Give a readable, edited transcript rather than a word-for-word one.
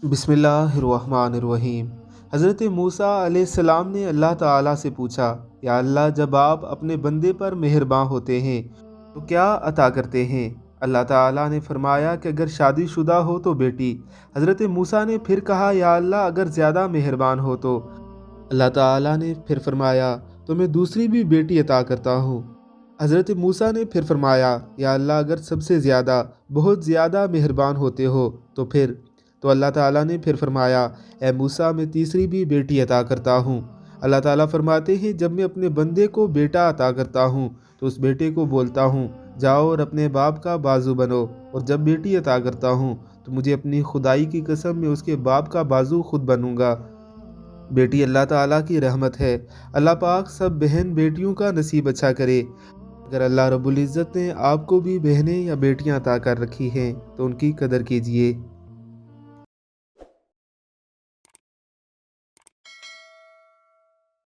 बिस्मिल्लाहिर्रहमानिर्रहीम। हज़रत मूसा अलैहिस्सलाम ने अल्लाह ताला से पूछा, या अल्लाह, जब आप अपने बंदे पर मेहरबान होते हैं तो क्या अता करते हैं? अल्लाह ताला ने फरमाया कि अगर शादीशुदा हो तो बेटी। हज़रत मूसा ने फिर कहा, या अल्लाह, अगर ज़्यादा मेहरबान हो तो? अल्लाह ताला ने फिर फरमाया, तो मैं दूसरी भी बेटी अता करता हूँ। हज़रत मूसा ने फिर फरमाया, या अल्लाह, अगर सबसे ज़्यादा बहुत ज़्यादा मेहरबान होते हो तो फिर? तो अल्लाह ताला ने फिर फरमाया, ए मूसा, मैं तीसरी भी बेटी अता करता हूँ। अल्लाह ताला फरमाते हैं, जब मैं अपने बंदे को बेटा अता करता हूँ तो उस बेटे को बोलता हूँ, जाओ और अपने बाप का बाजू बनो, और जब बेटी अता करता हूँ तो मुझे अपनी खुदाई की कसम मैं उसके बाप का बाजू खुद बनूंगा। बेटी अल्लाह ताला की रहमत है। अल्लाह पाक सब बहन बेटियों का नसीब अच्छा करे। अगर अल्लाह रब्बुल इज़्ज़त ने आपको भी बहनें या बेटियां अता कर रखी हैं तो उनकी कदर कीजिए।